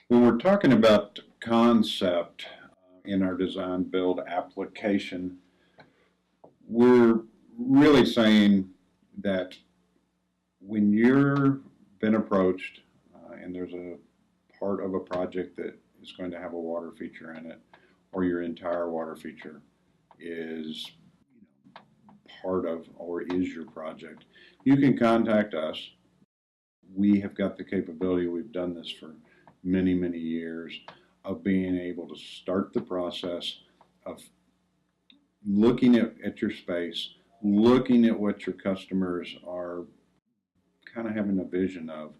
When we're talking about concept in our design build application, we're really saying that when you're been approached and there's a part of a project that is going to have a water feature in it, or your entire water feature is part of or is your project, you can contact us. We have got the capability, we've done this for many, many years, of being able to start the process of looking at your space, looking at what your customers are kind of having a vision of,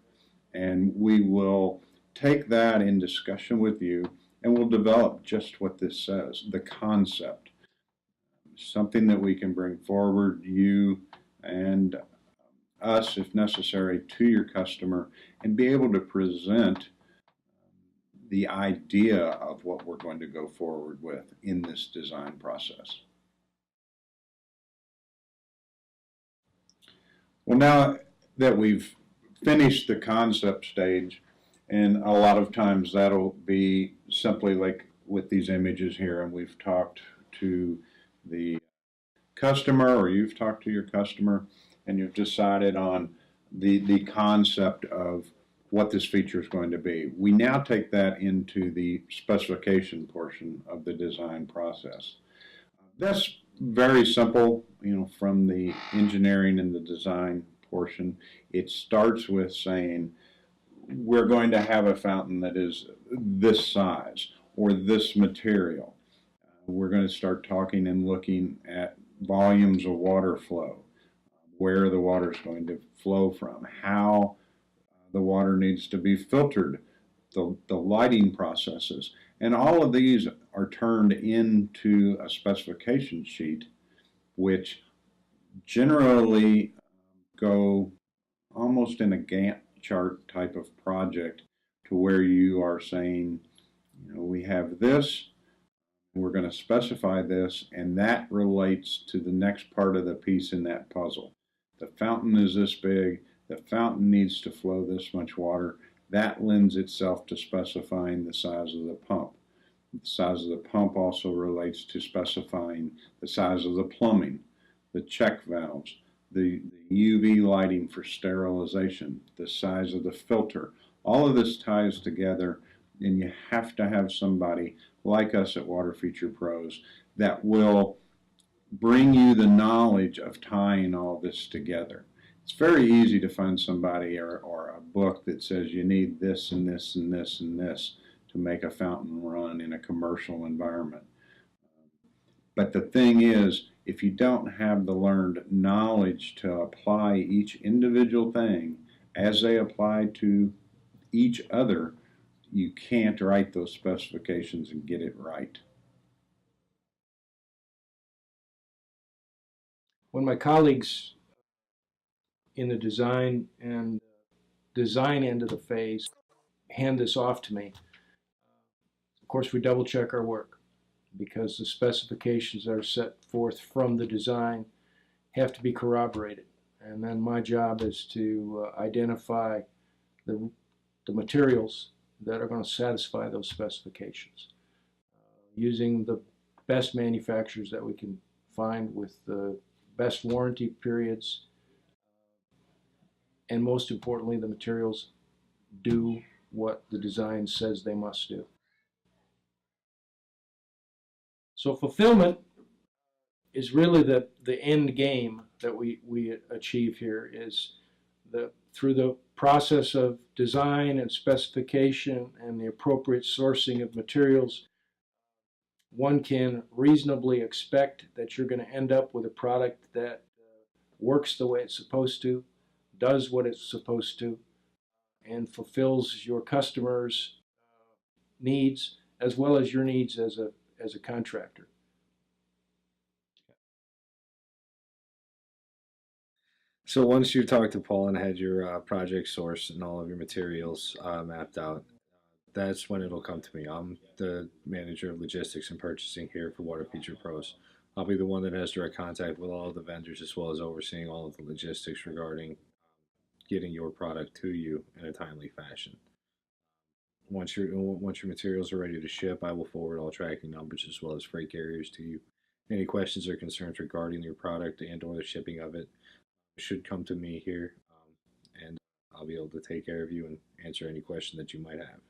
and we will take that in discussion with you and we'll develop just what this says, the concept, something that we can bring forward, you and us, if necessary, to your customer and be able to present the idea of what we're going to go forward with in this design process. Well, now that we've finished the concept stage, and a lot of times that'll be simply like with these images here, and we've talked to the customer or you've talked to your customer and you've decided on the concept of what this feature is going to be. We now take that into the specification portion of the design process. That's very simple, from the engineering and the design portion. It starts with saying, we're going to have a fountain that is this size or this material. We're going to start talking and looking at volumes of water flow, where the water is going to flow from, how the water needs to be filtered, the lighting processes. And all of these are turned into a specification sheet, which generally go almost in a Gantt chart type of project to where you are saying, we have this, we're going to specify this, and that relates to the next part of the piece in that puzzle. The fountain is this big, the fountain needs to flow this much water. That lends itself to specifying the size of the pump. The size of the pump also relates to specifying the size of the plumbing, the check valves, the UV lighting for sterilization, the size of the filter. All of this ties together, and you have to have somebody like us at Water Feature Pros that will bring you the knowledge of tying all this together. It's very easy to find somebody or a book that says you need this and this and this and this to make a fountain run in a commercial environment. But the thing is, if you don't have the learned knowledge to apply each individual thing as they apply to each other, you can't write those specifications and get it right. When my colleagues in the design end of the phase hand this off to me, of course we double check our work because the specifications that are set forth from the design have to be corroborated. And then my job is to identify the materials that are going to satisfy those specifications, using the best manufacturers that we can find with the best warranty periods, and most importantly, the materials do what the design says they must do. So fulfillment is really the end game that we achieve here, is through the process of design and specification and the appropriate sourcing of materials, one can reasonably expect that you're going to end up with a product that works the way it's supposed to, does what it's supposed to, and fulfills your customers' needs as well as your needs as a contractor. So once you talked to Paul and had your project source and all of your materials mapped out, that's when it'll come to me. I'm the manager of logistics and purchasing here for Water Feature Pros. I'll be the one that has direct contact with all of the vendors as well as overseeing all of the logistics regarding getting your product to you in a timely fashion. once your materials are ready to ship, I will forward all tracking numbers as well as freight carriers to you. Any questions or concerns regarding your product and/or the shipping of it should come to me here, and I'll be able to take care of you and answer any question that you might have.